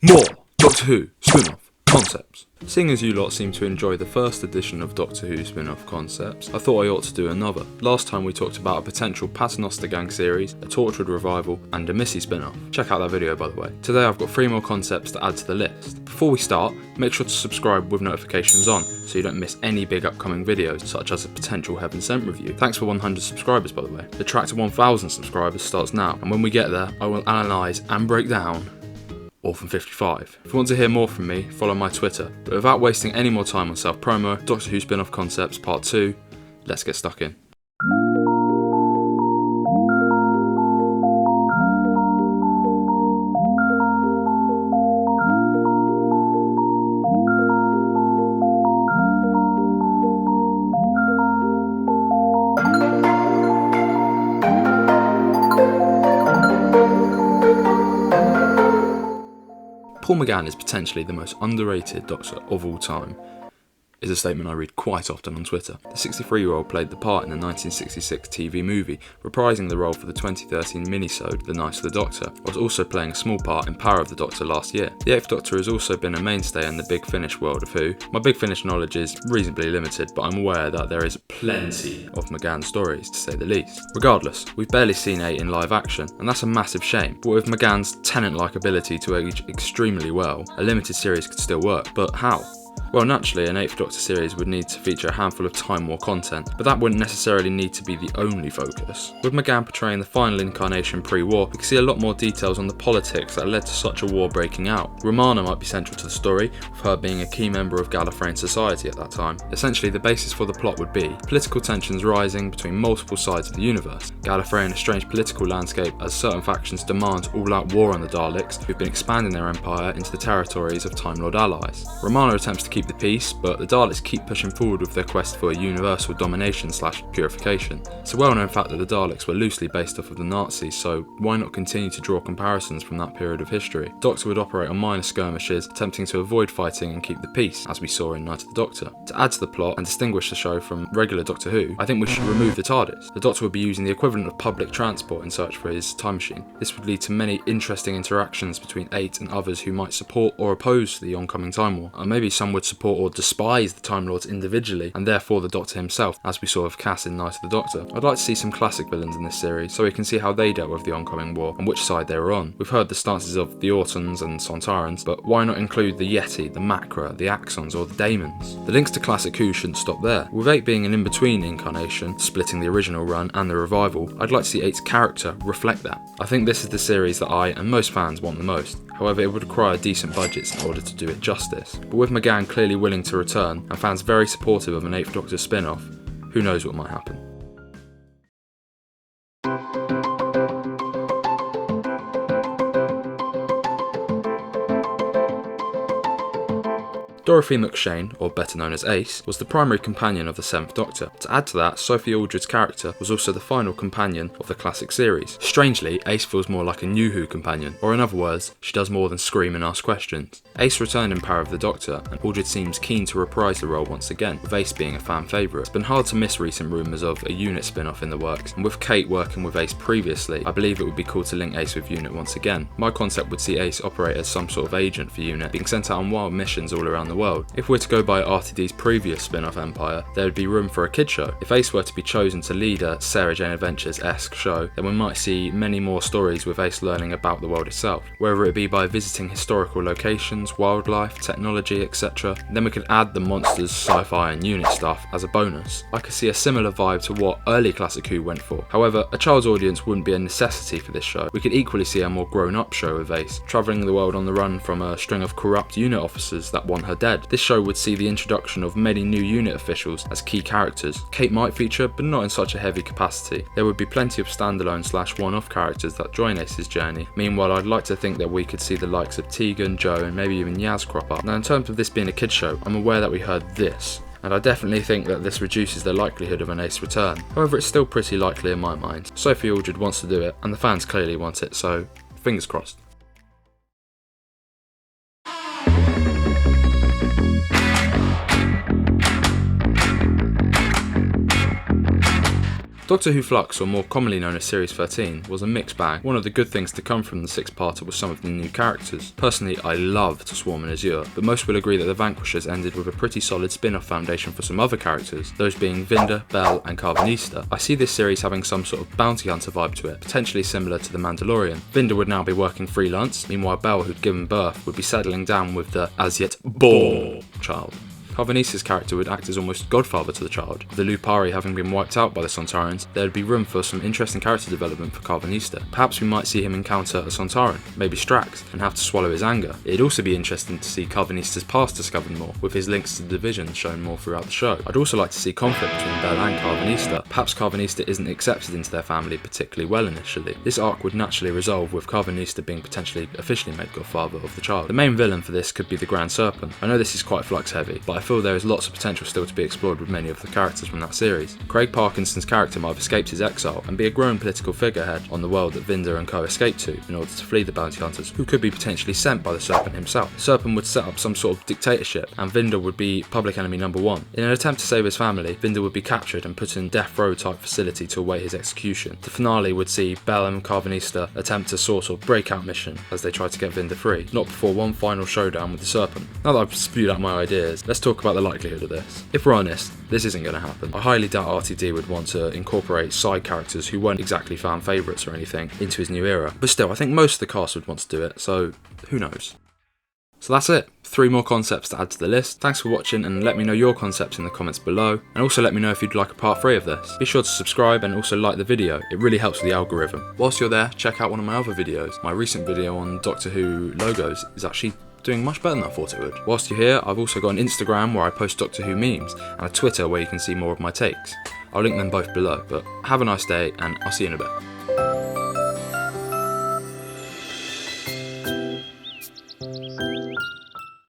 More Doctor Who spin-off concepts. Seeing as you lot seem to enjoy the first edition of Doctor Who spin-off concepts, I thought I ought to do another. Last time we talked about a potential Paternoster Gang series, a Torchwood revival, and a Missy spin-off. Check out that video by the way. Today I've got 3 more concepts to add to the list. Before we start, make sure to subscribe with notifications on, so you don't miss any big upcoming videos, such as a potential Heaven Sent review. Thanks for 100 subscribers by the way. The track to 1000 subscribers starts now, and when we get there, I will analyse and break down Orphan 55. If you want to hear more from me, follow my Twitter. But without wasting any more time on self-promo, Doctor Who spin-off concepts part 2, let's get stuck in. Paul McGann is potentially the most underrated Doctor of all time, is a statement I read quite often on Twitter. The 63-year-old played the part in the 1966 TV movie, reprising the role for the 2013 minisode The Night of the Doctor, whilst also playing a small part in Power of the Doctor last year. The 8th Doctor has also been a mainstay in the Big Finish world of Who. My Big Finish knowledge is reasonably limited, but I'm aware that there is plenty of McGann stories, to say the least. Regardless, we've barely seen 8 in live action, and that's a massive shame, but with McGann's Tennant-like ability to age extremely well, a limited series could still work, but how? Well, naturally, an 8th Doctor series would need to feature a handful of Time War content, but that wouldn't necessarily need to be the only focus. With McGann portraying the final incarnation pre-war, we can see a lot more details on the politics that led to such a war breaking out. Romana might be central to the story, with her being a key member of Gallifreyan society at that time. Essentially, the basis for the plot would be political tensions rising between multiple sides of the universe. Gallifreyan a strange political landscape as certain factions demand all-out war on the Daleks, who've been expanding their empire into the territories of Time Lord allies. Romana attempts to keep the peace, but the Daleks keep pushing forward with their quest for universal domination / purification. It's a well-known fact that the Daleks were loosely based off of the Nazis, so why not continue to draw comparisons from that period of history? Doctor would operate on minor skirmishes, attempting to avoid fighting and keep the peace, as we saw in Night of the Doctor. To add to the plot and distinguish the show from regular Doctor Who, I think we should remove the TARDIS. The Doctor would be using the equivalent of public transport in search for his time machine. This would lead to many interesting interactions between 8 and others who might support or oppose the oncoming Time War, or maybe some would support or despise the Time Lords individually, and therefore the Doctor himself, as we saw with Cass in Night of the Doctor. I'd like to see some classic villains in this series, so we can see how they dealt with the oncoming war, and which side they were on. We've heard the stances of the Autons and Sontarans, but why not include the Yeti, the Macra, the Axons, or the Daemons? The links to classic Who shouldn't stop there. With 8 being an in-between incarnation, splitting the original run and the revival, I'd like to see 8's character reflect that. I think this is the series that I and most fans want the most. However, it would require decent budgets in order to do it justice. But with McGann clearly willing to return, and fans very supportive of an 8th Doctor spin-off, who knows what might happen. Dorothy McShane, or better known as Ace, was the primary companion of the 7th Doctor. To add to that, Sophie Aldred's character was also the final companion of the classic series. Strangely, Ace feels more like a New Who companion, or in other words, she does more than scream and ask questions. Ace returned in Power of the Doctor, and Aldred seems keen to reprise the role once again, with Ace being a fan favourite. It's been hard to miss recent rumours of a Unit spin-off in the works, and with Kate working with Ace previously, I believe it would be cool to link Ace with Unit once again. My concept would see Ace operate as some sort of agent for Unit, being sent out on wild missions all around the world. If we're to go by RTD's previous spin-off empire, there would be room for a kid show. If Ace were to be chosen to lead a Sarah Jane Adventures-esque show, then we might see many more stories with Ace learning about the world itself, whether it be by visiting historical locations, wildlife, technology, etc. Then we could add the monsters, sci-fi and Unit stuff as a bonus. I could see a similar vibe to what early Classic Who went for. However, a child's audience wouldn't be a necessity for this show. We could equally see a more grown-up show with Ace, travelling the world on the run from a string of corrupt Unit officers that want her dead. This show would see the introduction of many new Unit officials as key characters. Kate might feature, but not in such a heavy capacity. There would be plenty of standalone / one-off characters that join Ace's journey. Meanwhile, I'd like to think that we could see the likes of Tegan, Joe, and maybe even Yaz crop up. Now, in terms of this being a kids show, I'm aware that we heard this, and I definitely think that this reduces the likelihood of an Ace return. However, it's still pretty likely in my mind. Sophie Aldred wants to do it, and the fans clearly want it, so fingers crossed. Doctor Who Flux, or more commonly known as Series 13, was a mixed bag. One of the good things to come from the six-parter was some of the new characters. Personally, I loved Swarm and Azure, but most will agree that The Vanquishers ended with a pretty solid spin-off foundation for some other characters, those being Vinder, Bell and Carvanista. I see this series having some sort of bounty hunter vibe to it, potentially similar to The Mandalorian. Vinder would now be working freelance, meanwhile Bell, who'd given birth, would be settling down with the as-yet born child. Carvanista's character would act as almost godfather to the child. With the Lupari having been wiped out by the Sontarans, there would be room for some interesting character development for Carvanista. Perhaps we might see him encounter a Sontaran, maybe Strax, and have to swallow his anger. It'd also be interesting to see Carvanista's past discovered more, with his links to the Division shown more throughout the show. I'd also like to see conflict between Bell and Carvanista. Perhaps Carvanista isn't accepted into their family particularly well initially. This arc would naturally resolve with Carvanista being potentially officially made godfather of the child. The main villain for this could be the Grand Serpent. I know this is quite Flux heavy, but I feel there is lots of potential still to be explored with many of the characters from that series. Craig Parkinson's character might have escaped his exile and be a growing political figurehead on the world that Vinder and co escaped to in order to flee the bounty hunters, who could be potentially sent by the Serpent himself. The Serpent would set up some sort of dictatorship, and Vinder would be public enemy number one. In an attempt to save his family, Vinder would be captured and put in death row type facility to await his execution. The finale would see Bell and Carvanista attempt a sort of breakout mission as they try to get Vinder free, not before one final showdown with the Serpent. Now that I've spewed out my ideas, let's talk about the likelihood of this. If we're honest, this isn't going to happen. I highly doubt RTD would want to incorporate side characters who weren't exactly fan favourites or anything into his new era. But still, I think most of the cast would want to do it, so who knows. So that's it. 3 more concepts to add to the list. Thanks for watching, and let me know your concepts in the comments below, and also let me know if you'd like a part 3 of this. Be sure to subscribe and also like the video, it really helps with the algorithm. Whilst you're there, check out one of my other videos. My recent video on Doctor Who logos is actually doing much better than I thought it would. Whilst you're here, I've also got an Instagram where I post Doctor Who memes, and a Twitter where you can see more of my takes. I'll link them both below, but have a nice day, and I'll see you in a bit.